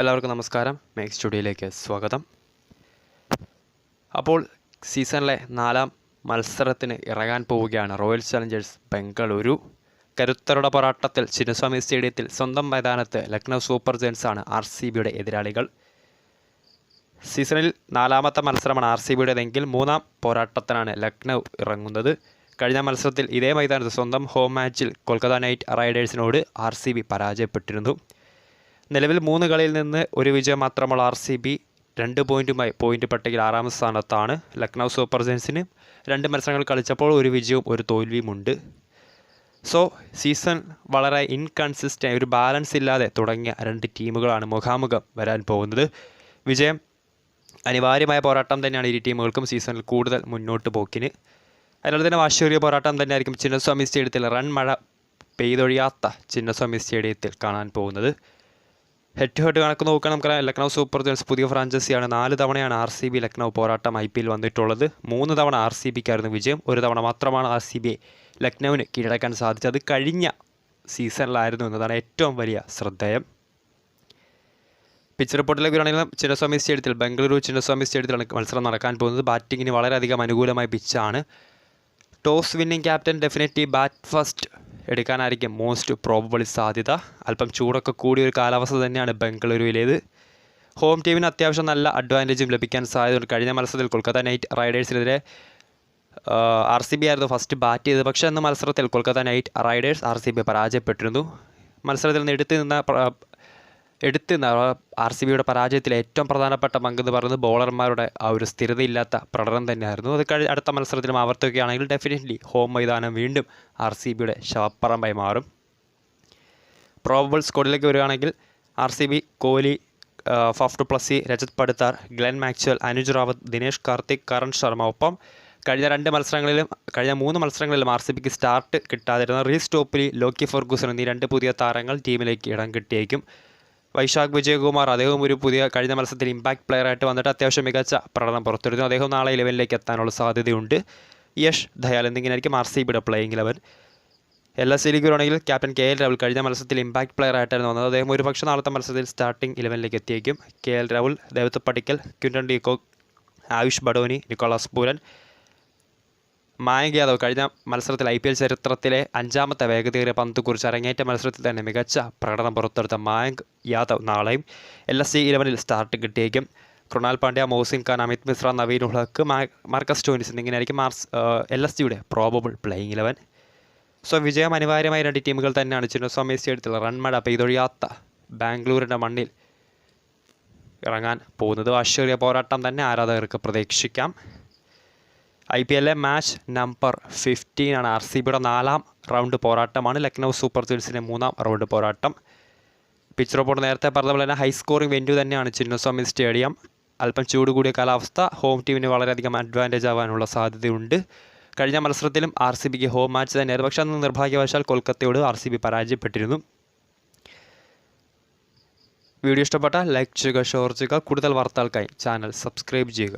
എല്ലാവർക്കും നമസ്കാരം. മേക്ക് സ്റ്റുഡിയോയിലേക്ക് സ്വാഗതം. അപ്പോൾ സീസണിലെ 4ാം മത്സരത്തിന് ഇറങ്ങാൻ പോവുകയാണ് റോയൽ ചലഞ്ചേഴ്സ് ബംഗളൂരു. കരുത്തരുടെ പോരാട്ടത്തിൽ ചിന്നസ്വാമി സ്റ്റേഡിയത്തിൽ സ്വന്തം മൈതാനത്ത് ലക്നൗ സൂപ്പർ ജയൻസാണ് RCBയുടെ എതിരാളികൾ. സീസണിൽ 4ാമത്തെ മത്സരമാണ് RCBയുടേതെങ്കിൽ 3ാം പോരാട്ടത്തിനാണ് ലക്നൗ ഇറങ്ങുന്നത്. കഴിഞ്ഞ മത്സരത്തിൽ ഇതേ മൈതാനത്ത് സ്വന്തം ഹോം മാച്ചിൽ കൊൽക്കത്ത നൈറ്റ് റൈഡേഴ്സിനോട് RCB പരാജയപ്പെട്ടിരുന്നു. നിലവിൽ 3 കളിയിൽ നിന്ന് ഒരു വിജയം മാത്രമുള്ള RCB 2 പോയിൻറ്റുമായി പോയിൻ്റ് പട്ടികയിൽ 6ാം സ്ഥാനത്താണ്. ലക്നൗ സൂപ്പർ ജയൻസിന് 2 മത്സരങ്ങൾ കളിച്ചപ്പോൾ ഒരു വിജയവും ഒരു തോൽവിയുമുണ്ട്. സോ സീസൺ വളരെ ഇൻകൺസിസ്റ്റൻ്റ്, ഒരു ബാലൻസ് ഇല്ലാതെ തുടങ്ങിയ 2 ടീമുകളാണ് മുഖാമുഖം വരാൻ പോകുന്നത്. വിജയം അനിവാര്യമായ പോരാട്ടം തന്നെയാണ് ഇരു ടീമുകൾക്കും സീസണിൽ കൂടുതൽ മുന്നോട്ട് പോക്കിന്. അതിനാൽ തന്നെ വാശിയേറിയ പോരാട്ടം തന്നെയായിരിക്കും ചിന്നസ്വാമി സ്റ്റേഡിയത്തിൽ റൺ മഴ പെയ്തൊഴിയാത്ത ചിന്നസ്വാമി സ്റ്റേഡിയത്തിൽ കാണാൻ പോകുന്നത്. ഹെഡ് ടു ഹെഡ് കണക്ക് നോക്കുകയാണെങ്കിൽ നമുക്കറിയാം, ലക്നൗ സൂപ്പർ ജയൻസ് പുതിയ ഫ്രാഞ്ചൈസിയാണ്. 4 തവണയാണ് RCB ലക്നൗ പോരാട്ടം IPL വന്നിട്ടുള്ളത്. 3 തവണ RCBക്കായിരുന്നു വിജയം, ഒരു തവണ മാത്രമാണ് RCB ലക്നൗവിന് കീഴടക്കാൻ സാധിച്ചത്. കഴിഞ്ഞ സീസണിലായിരുന്നു എന്നതാണ് ഏറ്റവും വലിയ ശ്രദ്ധേയം. പിച്ച് റിപ്പോർട്ടിലേക്ക് വരികയാണെങ്കിലും ചിന്നസ്വാമി സ്റ്റേഡിയത്തിൽ ബംഗളൂരു ചിന്നസ്വാമി സ്റ്റേഡിയത്തിലാണ് മത്സരം നടക്കാൻ പോകുന്നത്. ബാറ്റിങ്ങിന് വളരെയധികം അനുകൂലമായ പിച്ചാണ്. Toss winning captain definitely bat first എടുക്കാനായിരിക്കും മോസ്റ്റ് പ്രോബബിളി സാധ്യത. അല്പം ചൂടൊക്കെ കൂടിയൊരു കാലാവസ്ഥ തന്നെയാണ് ബംഗളൂരുവിലേത്. ഹോം ടീമിന് അത്യാവശ്യം നല്ല അഡ്വാൻറ്റേജും ലഭിക്കാൻ സാധ്യതയുണ്ട്. കഴിഞ്ഞ മത്സരത്തിൽ കൊൽക്കത്ത നൈറ്റ് റൈഡേഴ്സിനെതിരെ RCB ആയിരുന്നു ഫസ്റ്റ് ബാറ്റ് ചെയ്തത്. പക്ഷേ അന്ന് മത്സരത്തിൽ കൊൽക്കത്ത നൈറ്റ് റൈഡേഴ്സ് RCB പരാജയപ്പെട്ടിരുന്നു. മത്സരത്തിൽ നിന്ന് എടുത്ത് നിന്ന RCBയുടെ പരാജയത്തിൽ ഏറ്റവും പ്രധാനപ്പെട്ട പങ്കെന്ന് പറയുന്നത് ബോളർമാരുടെ ആ ഒരു സ്ഥിരതയില്ലാത്ത പ്രകടനം തന്നെയായിരുന്നു. അത് അടുത്ത മത്സരത്തിലും ആവർത്തിക്കുകയാണെങ്കിൽ ഡെഫിനറ്റ്ലി ഹോം മൈതാനം വീണ്ടും RCBയുടെ ശവപ്പറമ്പായി മാറും. പ്രോബബിൾ സ്ക്വാഡിലേക്ക് വരികയാണെങ്കിൽ RCB Kohli, Faf du Plessis, Rajat Patidar, Glenn Maxwell, Anuj Rawat, Dinesh Karthik, Karan Sharma. ഒപ്പം കഴിഞ്ഞ 3 മത്സരങ്ങളിലും RCBക്ക് സ്റ്റാർട്ട് കിട്ടാതിരുന്ന റീസ് ടോപ്ലി, ലോക്കി ഫെർഗൂസൺ എന്നീ 2 പുതിയ താരങ്ങൾ ടീമിലേക്ക് ഇടം കിട്ടിയേക്കും. വൈശാഖ് വിജയകുമാർ, അദ്ദേഹം ഒരു കഴിഞ്ഞ മത്സരത്തിൽ ഇമ്പാക്ട് പ്ലെയറായിട്ട് വന്നിട്ട് അത്യാവശ്യം മികച്ച പ്രകടനം പുറത്തെടുത്തു. അദ്ദേഹം നാളെ 11ലേക്ക് എത്താനുള്ള സാധ്യതയുണ്ട്. യഷ് ദയാൽ എന്നിങ്ങനെയായിരിക്കും RCBയുടെ പ്ലേയിങ് 11. LSCയിലേക്ക് വരുവാണെങ്കിൽ ക്യാപ്റ്റൻ KL രാഹുൽ കഴിഞ്ഞ മത്സരത്തിൽ ഇമ്പാക്ട് പ്ലെയറായിട്ടായിരുന്നു വന്നത്. അദ്ദേഹം ഒരുപക്ഷെ നാളത്തെ മത്സരത്തിൽ സ്റ്റാർട്ടിംഗ് 11ലേക്ക് എത്തിയേക്കും. KL Rahul, Devdutt Padikkal, Quinton de Kock, Ayush Badoni, Nicholas Pooran, Mayank Yadav കഴിഞ്ഞ മത്സരത്തിൽ IPL ചരിത്രത്തിലെ 5ാമത്തെ വേഗതയേറിയ പന്ത് കുറിച്ച് അരങ്ങേറ്റ മത്സരത്തിൽ തന്നെ മികച്ച പ്രകടനം പുറത്തെടുത്ത മായങ്ക് യാദവ് നാളെയും LSC 11ൽ സ്റ്റാർട്ട് കിട്ടിയേക്കും. കൃണാൽ പാണ്ഡ്യ, മോഹ്സിൻ ഖാൻ, അമിത് മിശ്ര, നവീൻ ഉൾഹക്ക്, മാർക്കസ് സ്റ്റോയിനിസ് എന്നിങ്ങനെയായിരിക്കും LSCയുടെ പ്രോബബിൾ പ്ലേയിങ് 11. സോ വിജയം അനിവാര്യമായ 2 ടീമുകൾ തന്നെയാണ് ചിന്നസ്വാമി സ്റ്റേഡിയത്തിൽ റൺമഴ പെയ്തൊഴിയാത്ത ബാംഗ്ലൂരിൻ്റെ മണ്ണിൽ ഇറങ്ങാൻ പോകുന്നത്. വാശിയേറിയ പോരാട്ടം തന്നെ ആരാധകർക്ക് പ്രതീക്ഷിക്കാം. IPL മാച്ച് നമ്പർ 15 ആണ്. RCBയുടെ 4ാം റൗണ്ട് പോരാട്ടമാണ്. ലക്നൗ സൂപ്പർ ജയൻസിൻ്റെ 3ാം റൗണ്ട് പോരാട്ടം. പിച്ച് റിപ്പോർട്ട് നേരത്തെ പറഞ്ഞ പോലെ തന്നെ ഹൈ സ്കോറിംഗ് വെന്യൂ തന്നെയാണ് ചിന്നസ്വാമി സ്റ്റേഡിയം. അല്പം ചൂട് കൂടിയ കാലാവസ്ഥ ഹോം ടീമിന് വളരെയധികം അഡ്വാൻറ്റേജ് ആവാനുള്ള സാധ്യതയുണ്ട്. കഴിഞ്ഞ മത്സരത്തിലും RCBക്ക് ഹോം മാച്ച് തന്നെയായിരുന്നു. പക്ഷേ അന്ന് നിർഭാഗ്യവശാൽ കൊൽക്കത്തയോട് RCB പരാജയപ്പെട്ടിരുന്നു. വീഡിയോ ഇഷ്ടപ്പെട്ടാൽ ലൈക്ക് ചെയ്യുക, ഷെയർ ചെയ്യുക. കൂടുതൽ വാർത്തകൾക്കായി ചാനൽ സബ്സ്ക്രൈബ് ചെയ്യുക.